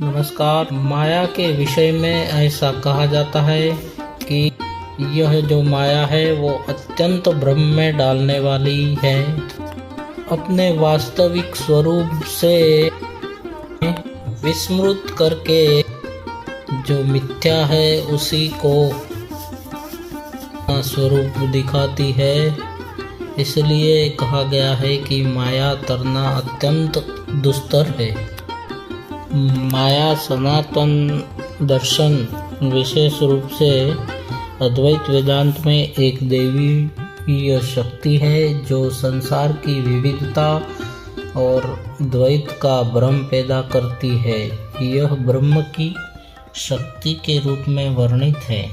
नमस्कार। माया के विषय में ऐसा कहा जाता है कि यह जो माया है वो अत्यंत भ्रम में डालने वाली है। अपने वास्तविक स्वरूप से विस्मृत करके जो मिथ्या है उसी को स्वरूप दिखाती है। इसलिए कहा गया है कि माया तरना अत्यंत दुस्तर है। माया सनातन दर्शन विशेष रूप से अद्वैत वेदांत में एक दैवीय शक्ति है जो संसार की विविधता और द्वैत का भ्रम पैदा करती है। यह ब्रह्म की शक्ति के रूप में वर्णित है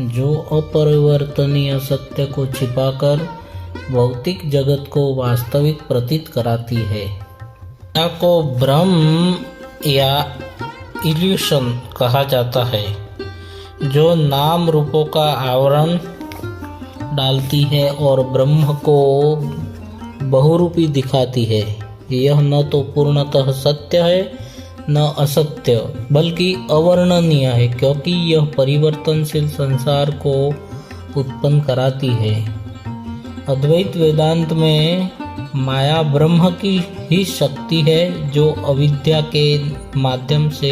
जो अपरिवर्तनीय सत्य को छिपाकर भौतिक जगत को वास्तविक प्रतीत कराती है। माया को भ्रम या इल्यूशन कहा जाता है जो नाम रूपों का आवरण डालती है और ब्रह्म को बहुरूपी दिखाती है। यह न तो पूर्णतः सत्य है न असत्य बल्कि अवर्णनीय है, क्योंकि यह परिवर्तनशील संसार को उत्पन्न कराती है। अद्वैत वेदांत में माया ब्रह्म की ही शक्ति है जो अविद्या के माध्यम से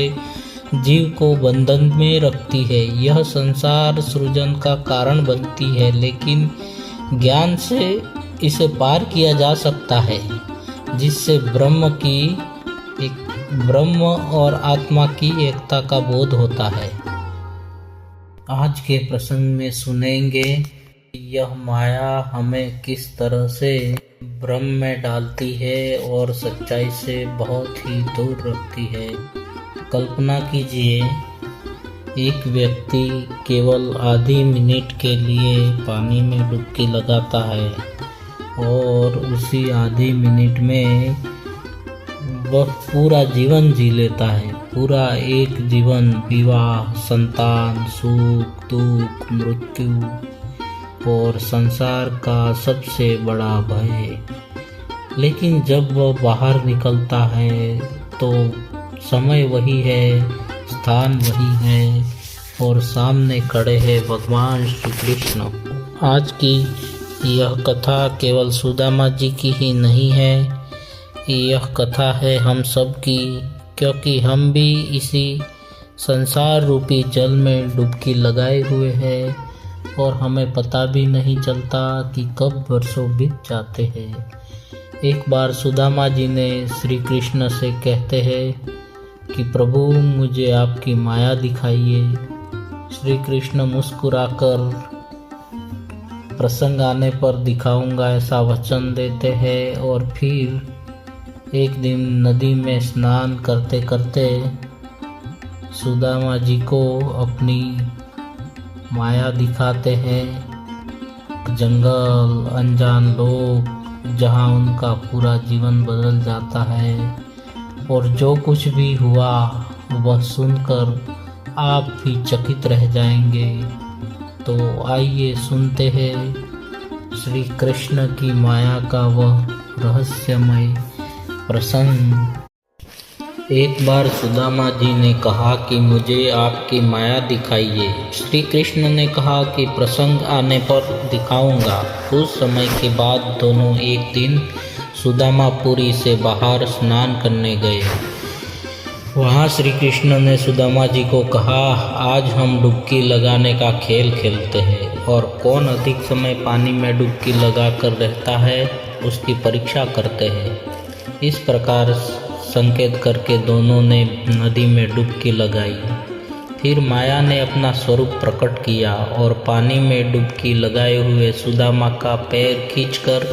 जीव को बंधन में रखती है। यह संसार सृजन का कारण बनती है, लेकिन ज्ञान से इसे पार किया जा सकता है, जिससे ब्रह्म और आत्मा की एकता का बोध होता है। आज के प्रसंग में सुनेंगे यह माया हमें किस तरह से भ्रम में डालती है और सच्चाई से बहुत ही दूर रखती है। कल्पना कीजिए, एक व्यक्ति केवल आधी मिनट के लिए पानी में डुबकी लगाता है और उसी आधी मिनट में वह पूरा जीवन जी लेता है। पूरा एक जीवन विवाह, संतान, सुख, दुख, मृत्यु और संसार का सबसे बड़ा भय। लेकिन जब वह बाहर निकलता है तो समय वही है, स्थान वही है और सामने खड़े हैं भगवान श्री कृष्ण। आज की यह कथा केवल सुदामा जी की ही नहीं है, यह कथा है हम सब की, क्योंकि हम भी इसी संसार रूपी जल में डुबकी लगाए हुए हैं और हमें पता भी नहीं चलता कि कब वर्षों बीत जाते हैं। एक बार सुदामा जी ने श्री कृष्ण से कहते हैं कि प्रभु मुझे आपकी माया दिखाइए। श्री कृष्ण मुस्कुराकर प्रसंग आने पर दिखाऊंगा ऐसा वचन देते हैं और फिर एक दिन नदी में स्नान करते करते सुदामा जी को अपनी माया दिखाते हैं। जंगल, अनजान लोग, जहां उनका पूरा जीवन बदल जाता है और जो कुछ भी हुआ वह सुनकर आप भी चकित रह जाएंगे। तो आइए सुनते हैं श्री कृष्ण की माया का वह रहस्यमय प्रसंग। एक बार सुदामा जी ने कहा कि मुझे आपकी माया दिखाइए। श्री कृष्ण ने कहा कि प्रसंग आने पर दिखाऊंगा। कुछ समय के बाद दोनों एक दिन सुदामापुरी से बाहर स्नान करने गए। वहाँ श्री कृष्ण ने सुदामा जी को कहा, आज हम डुबकी लगाने का खेल खेलते हैं और कौन अधिक समय पानी में डुबकी लगाकर रहता है उसकी परीक्षा करते हैं। इस प्रकार संकेत करके दोनों ने नदी में डुबकी लगाई। फिर माया ने अपना स्वरूप प्रकट किया और पानी में डुबकी लगाए हुए सुदामा का पैर खींचकर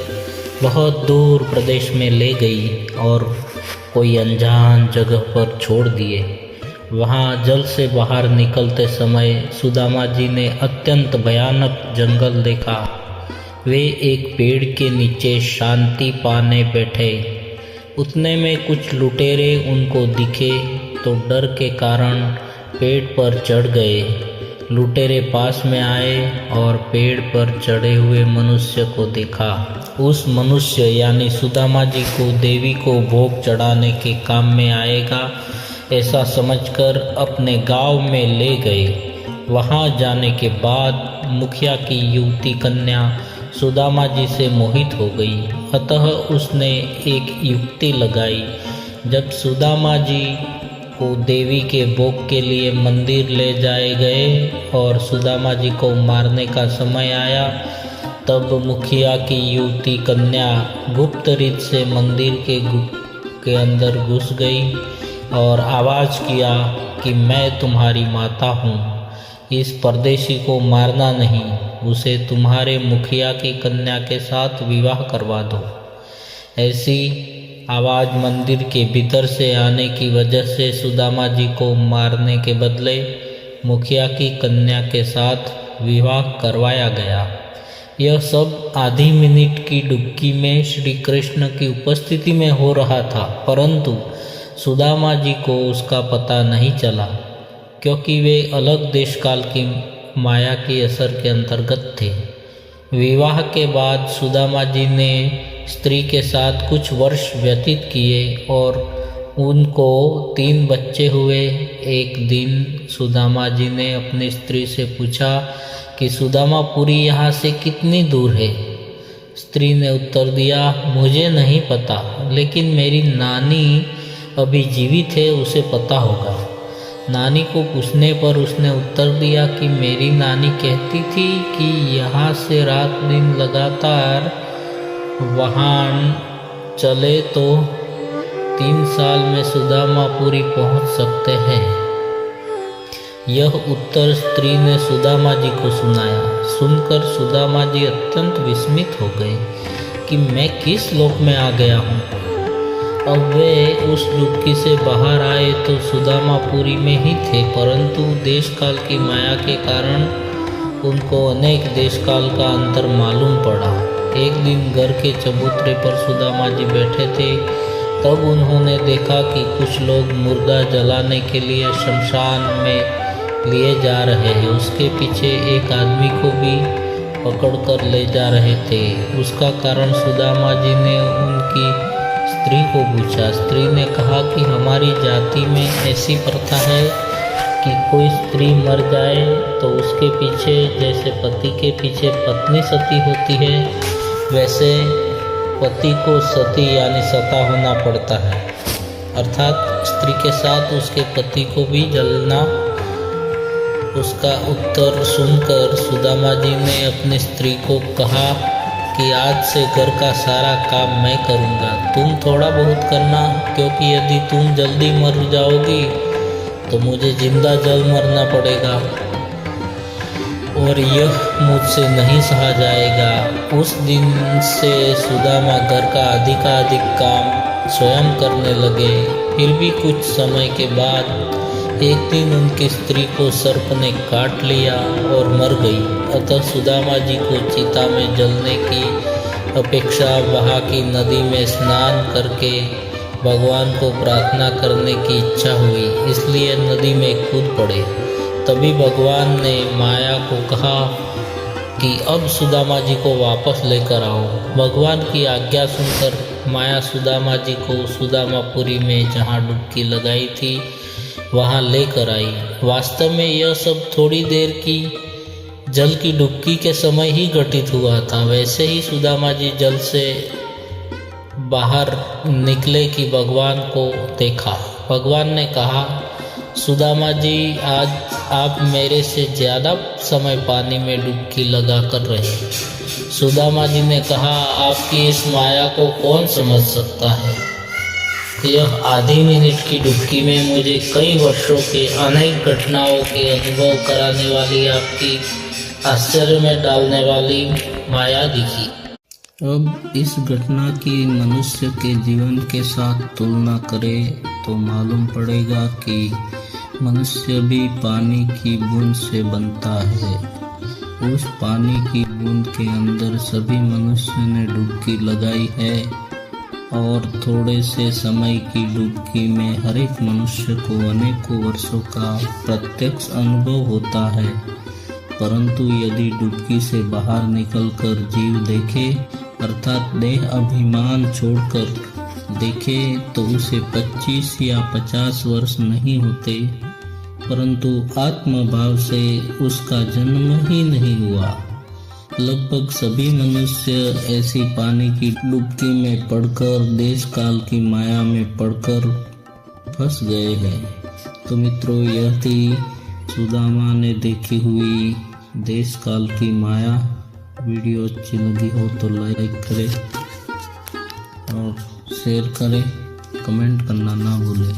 बहुत दूर प्रदेश में ले गई और कोई अनजान जगह पर छोड़ दिए। वहाँ जल से बाहर निकलते समय सुदामा जी ने अत्यंत भयानक जंगल देखा। वे एक पेड़ के नीचे शांति पाने बैठे। उतने में कुछ लुटेरे उनको दिखे तो डर के कारण पेड़ पर चढ़ गए। लुटेरे पास में आए और पेड़ पर चढ़े हुए मनुष्य को देखा। उस मनुष्य यानी सुदामा जी को देवी को भोग चढ़ाने के काम में आएगा, ऐसा समझकर अपने गांव में ले गए। वहां जाने के बाद मुखिया की युवती कन्या सुदामा जी से मोहित हो गई। अतः उसने एक युक्ति लगाई। जब सुदामा जी को देवी के भोग के लिए मंदिर ले जाए गए और सुदामा जी को मारने का समय आया, तब मुखिया की युवती कन्या गुप्त रीत से मंदिर के अंदर घुस गई और आवाज़ किया कि मैं तुम्हारी माता हूँ, इस परदेशी को मारना नहीं, उसे तुम्हारे मुखिया की कन्या के साथ विवाह करवा दो। ऐसी आवाज़ मंदिर के भीतर से आने की वजह से सुदामा जी को मारने के बदले मुखिया की कन्या के साथ विवाह करवाया गया। यह सब आधी मिनट की डुबकी में श्री कृष्ण की उपस्थिति में हो रहा था, परंतु सुदामा जी को उसका पता नहीं चला, क्योंकि वे अलग देश काल की माया के असर के अंतर्गत थे। विवाह के बाद सुदामा जी ने स्त्री के साथ कुछ वर्ष व्यतीत किए और उनको 3 बच्चे हुए। एक दिन सुदामा जी ने अपनी स्त्री से पूछा कि सुदामापुरी यहाँ से कितनी दूर है। स्त्री ने उत्तर दिया, मुझे नहीं पता, लेकिन मेरी नानी अभी जीवित है, उसे पता होगा। नानी को पूछने पर उसने उत्तर दिया कि मेरी नानी कहती थी कि यहाँ से रात दिन लगातार वाहन चले तो 3 साल में सुदामापुरी पहुँच सकते हैं। यह उत्तर स्त्री ने सुदामा जी को सुनाया। सुनकर सुदामा जी अत्यंत विस्मित हो गए कि मैं किस लोक में आ गया हूँ। अब वे उस डुबकी से बाहर आए तो सुदामापुरी में ही थे, परंतु देश काल की माया के कारण उनको अनेक देश काल का अंतर मालूम पड़ा। एक दिन घर के चबूतरे पर सुदामा जी बैठे थे, तब उन्होंने देखा कि कुछ लोग मुर्दा जलाने के लिए शमशान में लिए जा रहे हैं। उसके पीछे एक आदमी को भी पकड़कर ले जा रहे थे। उसका कारण सुदामा जी ने उनकी स्त्री को पूछा। स्त्री ने कहा कि हमारी जाति में ऐसी प्रथा है कि कोई स्त्री मर जाए तो उसके पीछे जैसे पति के पीछे पत्नी सती होती है, वैसे पति को सती यानी सता होना पड़ता है, अर्थात स्त्री के साथ उसके पति को भी जलना। उसका उत्तर सुनकर सुदामा जी ने अपनी स्त्री को कहा कि आज से घर का सारा काम मैं करूँगा, तुम थोड़ा बहुत करना, क्योंकि यदि तुम जल्दी मर जाओगी तो मुझे जिंदा जल मरना पड़ेगा और यह मुझसे नहीं सहा जाएगा। उस दिन से सुदामा घर का अधिकाधिक काम स्वयं करने लगे। फिर भी कुछ समय के बाद एक दिन उनकी स्त्री को सर्प ने काट लिया और मर गई। अतः सुदामा जी को चिता में जलने की अपेक्षा वहाँ की नदी में स्नान करके भगवान को प्रार्थना करने की इच्छा हुई, इसलिए नदी में कूद पड़े। तभी भगवान ने माया को कहा कि अब सुदामा जी को वापस लेकर आओ। भगवान की आज्ञा सुनकर माया सुदामा जी को सुदामापुरी में जहाँ डुबकी लगाई थी वहाँ लेकर आई। वास्तव में यह सब थोड़ी देर की जल की डुबकी के समय ही घटित हुआ था। वैसे ही सुदामा जी जल से बाहर निकले कि भगवान को देखा। भगवान ने कहा, सुदामा जी आज आप मेरे से ज़्यादा समय पानी में डुबकी लगा कर रहे। सुदामा जी ने कहा, आपकी इस माया को कौन समझ सकता है। यह आधी मिनट की डुबकी में मुझे कई वर्षों के अनेक घटनाओं के अनुभव कराने वाली आपकी आश्चर्य में डालने वाली माया दिखी। अब इस घटना की मनुष्य के जीवन के साथ तुलना करें तो मालूम पड़ेगा कि मनुष्य भी पानी की बूंद से बनता है। उस पानी की बूंद के अंदर सभी मनुष्य ने डुबकी लगाई है और थोड़े से समय की डुबकी में हर एक मनुष्य को अनेकों वर्षों का प्रत्यक्ष अनुभव होता है। परंतु यदि डुबकी से बाहर निकलकर जीव देखे, अर्थात देह अभिमान छोड़कर देखे तो उसे 25 या 50 वर्ष नहीं होते, परंतु आत्मभाव से उसका जन्म ही नहीं हुआ। लगभग सभी मनुष्य ऐसी पानी की डुबकी में पड़कर देश काल की माया में पड़कर फंस गए हैं। तो मित्रों, यह थी सुदामा ने देखी हुई देश काल की माया। वीडियो अच्छी लगी हो तो लाइक करें और शेयर करें, कमेंट करना ना भूलें।